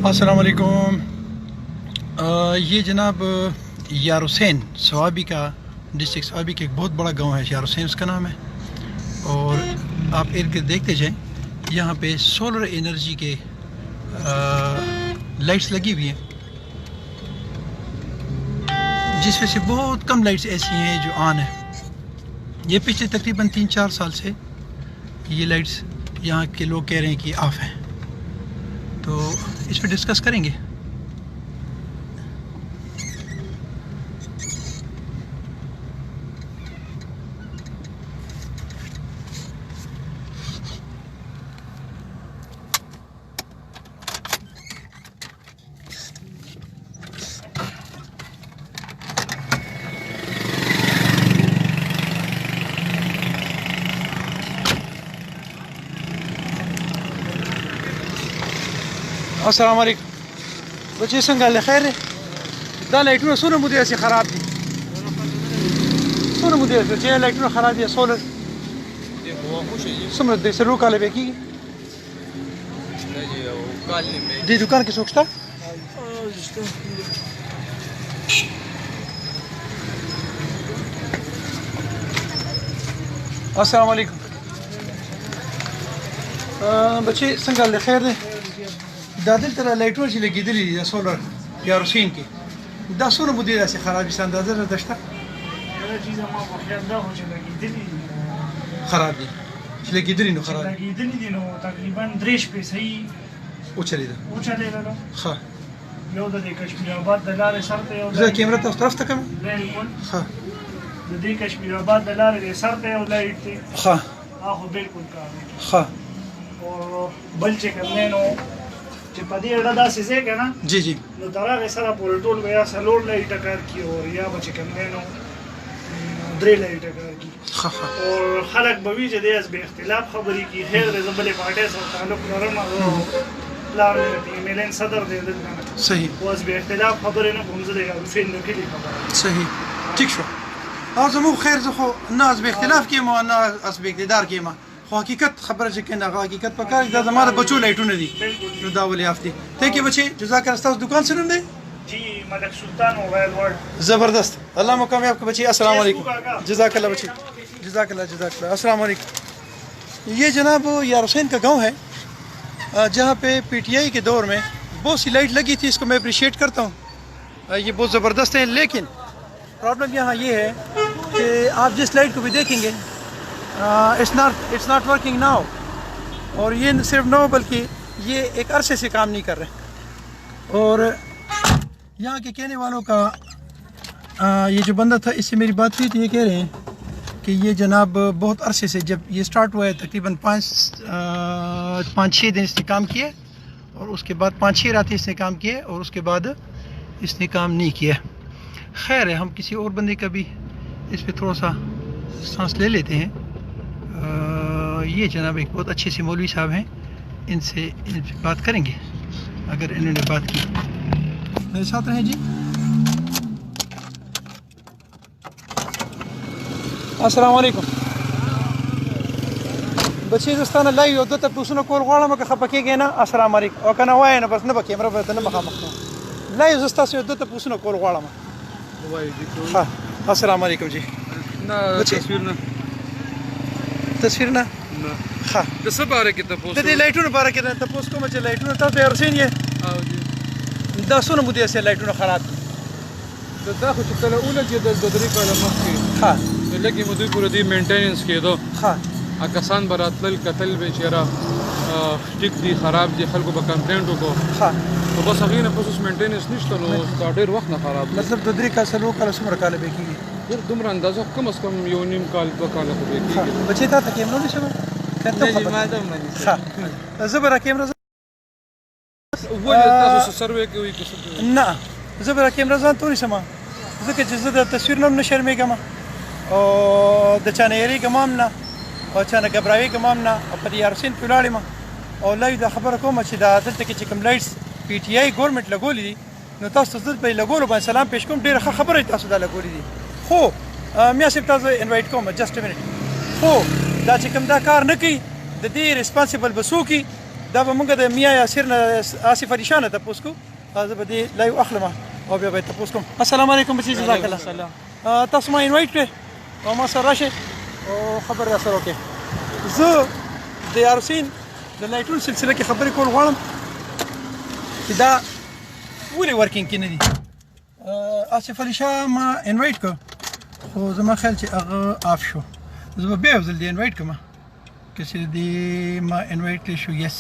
अस्सलाम वालेकुम। ये जनाब यार हुसैन स्वाबी का डिस्ट्रिक्ट स्वाबी का एक बहुत बड़ा गांव है, यार हुसैन उसका नाम है। और आप इर्द गिर्द देखते जाएं, यहाँ पे सोलर एनर्जी के लाइट्स लगी हुई हैं, जिसमें से बहुत कम लाइट्स ऐसी हैं जो ऑन है। ये पिछले तकरीबन 3-4 साल से ये लाइट्स यहाँ के लोग कह रहे हैं कि ऑफ हैं, तो इस पर डिस्कस करेंगे। अस्सलाम वालेकुम बच्चे, څنګه له خیر دا لایټونه څونه مودې سي خراب دي؟ څونه مودې چې لایټونه خراب دي؟ سولر څومره د سرو کاله به کیږي؟ دې دکان کې څوک شته؟ السلام علیکم بچې، څنګه له خیر دی؟ دا دلته لایټونه چې لګېدلي دي د سولر یا روسین کې، دا څونه مودې داسې خراب دي؟ اندازه درته شته؟ خراب دي چې لګېدلي نو خراب لګېدلي دي، نو تقریبا 3 شپې صحیح وچلېده. ښه، یو د کشمیر آباد د لارې سر ته یو زه کیمره تاسو طرف ته کوم. بالکل ښه، د دې کشمیر آباد د لارې سر ته یو لایټ دی. ښه هغه بالکل کار دی. ښه، او بل چې کوم نو چې په دې اړه داسې ځای که نه جی جی، نو د هغې سره پورې ټول به یا څلور لایټه کار کړي او یا به چې کوم دی نو 3 لایټه کار کړي. ښه ښه، او خلک به وي چې دی از به اختلاف خبرې کړي. خیر دی، زه بلې پارټۍ سره تعلق لرم، پلار مې د MLN صدر دی دلته نه، صحیح، خو از به اختلاف خبرې نه کوم، زه د حسین د کلي خبره. صحیح، ټیک شو. او زموږ خیر، زه خو نه از به اختلاف کیم او نه از به اقتدار کیم، خو حقیقت خبره چې کنه هغه حقیقت پکار دا زما د بچو لایټونه دي، نو دا ولې افتی. ته کې بچي، جزاک الله. تاسو دکان څه نوم دی؟ جی ملک سلطان موبایل ورلد. زبردست، الله مو کامیاب کړه بچي. السلام علیکم، جزاک اللہ بچی، جزاک اللہ جزاک اللہ. السلام علیکم. یہ جناب یار حسین کا گاؤں ہے، جہاں پہ PTI کے دور میں بہت سی لائٹ لگی تھی. اس کو میں اپریشیٹ کرتا ہوں، یہ بہت زبردست ہے. لیکن پرابلم یہاں یہ ہے کہ آپ جس لائٹ کو بھی دیکھیں گے اٹس ناٹ ورکنگ ناؤ. اور یہ صرف نو بلکہ یہ ایک عرصے سے کام نہیں کر رہے. اور یہاں کے کہنے والوں کا یہ جو بندہ تھا، اس سے میری بات ہوئی تھی، یہ کہہ رہے ہیں کہ یہ جناب بہت عرصے سے جب یہ سٹارٹ ہوا ہے تقریباً 5-6 دن اس نے کام کیا، اور اس کے بعد 5-6 راتیں اس نے کام کیے، اور اس کے بعد اس نے کام نہیں کیا. خیر ہے، ہم کسی اور بندے کا بھی اس پہ تھوڑا سا سانس لے لیتے ہیں. یہ جناب ایک بہت اچھے سے مولوی صاحب ہیں، ان سے بات کریں گے اگر انہوں نے بات کی. میرے ساتھ رہیں جی. السلام علیکم بچې، زه ستانه لایو یو دوه تپوسونه کول غواړم، که خفه کېږې نه. السلام علیکم. او که نه وایې نه بس نه به کیمره به ته نه مخامخ کوم. لایو زه ستاسو یو دوه تپوسونه کول غواړم. ښه، السلام علیکم جی. نه تصویر نه تصویر نه. ښه، د څه باره کې تپوس؟ د دې لایټونو باره کې تپوس کوم چې لایټونه تاسو یار حسین یې دا څونه مودې سه لایټونه خراب دي؟ دا خو چې کله ولګېدل د 3 کاله مخکې، ها لږې مودې پورې دې مینټیننس کېدو. ها، کسان به راتلل کتل به چېرې ټیک دي، خراب دي، خلکو به کمپلینټ وکړو. ها، نو بس هغې نه پس اوس مینټیننس نشته، نو دا ډېر وخت نه خراب دی. مطلب د 3 کاله 4 کاله څومره کاله به کېږي؟ دومره اندازه کم از کم 1.5 کال 2 کاله خو به کېږي. بچې تا ته کیمره نشم ښه، زه به را کیمره ولې تاسو سروې کوئ که څه کوئ؟ نه، زه به را کیمره ځان ته ونیسم، ځکه چې زه د تصویر نه هم نه شرمېږم، او د چا نه یېرېږم هم نه، او چا نه ګبراوېږم هم نه. او په دې یار حسین پرې ولاړ یم، او لایو دا خبره کوم چې دا دلته کې چې کوم لایټس PTI ګورنمنټ لګولي دي، نو تاسو ته زه په لګولو باندې سلام پېښ کوم. ډېره ښه خبره تاسو دا لګولي دي، خو میا صاحب تاسو انوایټ کوم جسټ ا منټ. خو دا چې کوم دا کار نه کوي، د دې ریسپانسیبل به څوک وي؟ دا به موږ د میا یاسر نه آصف علي شاه نه تپوس کوو زه به دې لایو اخلم او بیا به یې تپوس کوم. السلام علیکم بچي جزاک الله. تاسو ما انوایټ کړئ او ما سره راشئ او خبرې را سره وکړئ. زه د یارسین د لایټونو سلسله کې خبرې کول غواړم چې دا ولې ورکینګ کې نه دي. آصف علي شاه ما انوایټ کړ خو زما خیال چې هغه آف شو. زه به بیا یو ځل دې انوایټ کړم که چې دې ما انوایټ کړی شو. یس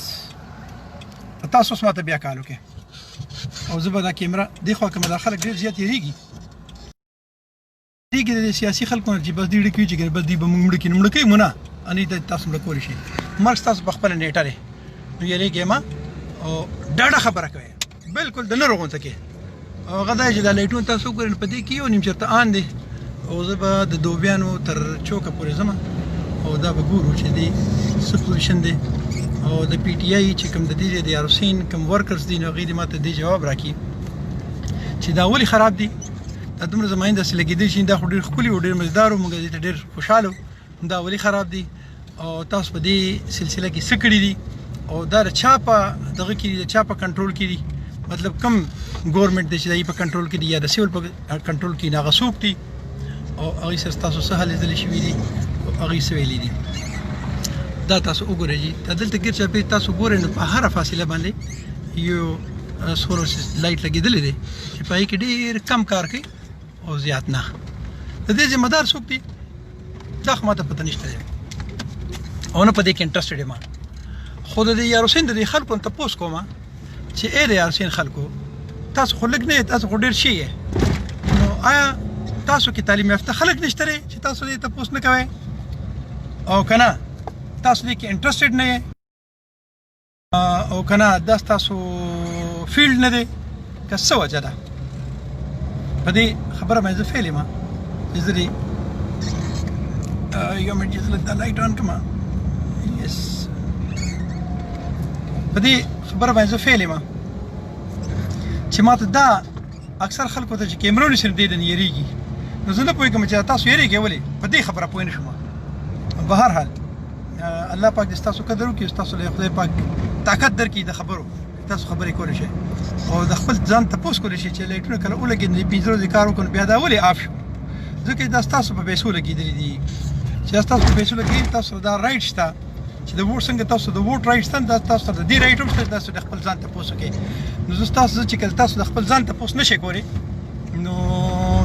تاسو اوس ماته بیا کال وکړئ او زه به دا کیمره دې خوا کوم. دا خلک ډېر زیات یېرېږي د سیاسي خلکو نه چې بس دې ډېر کوي چې بس دې به موږ مړه کړي. نو مړه کوي مو نه انې ته تاسو مړه کولی شئ. مرګ ستاسو په خپله نیټه دی نو یېرېږئ مه او ډاډه خبره کوئ بالکل د نرو غونته کې. او هغه دا چې دا لایټونه تاسو وګورئ نو په دې کې یو نیم چېرته آن دی او زه به د دوبیانو تر چوکه پورې ځم او دا به ګورو چې دې څه پوزیشن دی او د پی ټي آی چې کوم د دې د یارسین کوم ورکرز دي نو هغوی دې ماته دې جواب راکړي چې دا ولې خراب دي. دا دومره زما داسې لګېدل چې دا خو ډېر ښکلي و ډېر مزدار و موږ دې ته ډېر خوشحاله و. دا ولې خراب دي او تاسو په دې سلسله کې څه کړي دي او دا د چا په دغه کې دي د چا په کنټرول کې دي. مطلب کم ګورنمنټ دی چې د په کنټرول کې دي یا د سیول په کنټرول کې هغه څوک دي او هغوی سره ستاسو څه هلې ځلې شوي دي او هغوی څه ویلي دي. دا تاسو وګورئ جي دا دلته ګیر چاپېر تاسو ګورئ نو په هره فاصله باندې یو سولر لایټ لګېدلی دی چې په هغې کې ډېر کم کار کوي او زیات نه. د دې ذمه دار څوک دي دا خو ماته پته نشته دی او نه په دې کې انټرسټډ یم. خو د دې یارسین د دې خلکو نه تپوس کوم چې ای د یارسین خلکو تاسو خو لږ نه یې تاسو خو ډېر شي یې نو آیا تاسو کې تعلیم یافته خلک نشته دی چې تاسو دې تپوس نه کوئ او که نه تاسو دې کې انټرسټډ نه یې او که نه دا ستاسو فیلډ نه دی که څه وجه ده. په دې خبره باندې زه فیل یم چې زه دې یو منټ چې زه لږ دا لایټ آن کړم. یس په دې خبره باندې زه فیل یم چې ماته دا اکثر خلکو ته چې کیمرو نیسي نو دې نه یېرېږي. نو زه نه پوهېږم چې تاسو یېرېږئ ولې په دې خبره پوه نه شوم. به هر حال الله پاک دې ستاسو قدر وکړي ستاسو له خدای پاک طاقت درکړي د خبرو تاسو خبرې کولی شئ او د خپل ځان تپوس کولی شئ چې لایټونه کله ولګېدل 15 ورځې کار وکړو بیا دا ولې آف شو. ځکه دا ستاسو په پیسو لګېدلي دي چې ستاسو په پیسو لګېدلي تاسو دا رایټ شته چې د ووټ څنګه تاسو د ووټ رایټ شته دا تاسو ته د دې رایټ هم شته تاسو د خپل ځان تپوس وکړئ. نو زه ستاسو چې کله تاسو د خپل ځان تپوس نه شئ کولی نو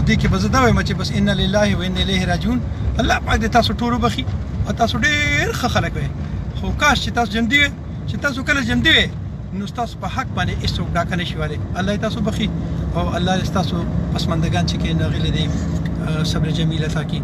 دې کې به زه دا وایم چې بس انا لله و انا الیه راجعون. الله پاک دې تاسو ټول وبخي او تاسو ډېر ښه خلک وئ. خو کاش چې تاسو جمدي وئ چې تاسو کله جمدي وئ نو ستاسو په حق باندې هېڅوک ډاکه نه شي ولی. الله یې تاسو بخي او الله دې ستاسو پسماندګان چې کوي نو هغوی له دې صبر جمیل عطا کړي.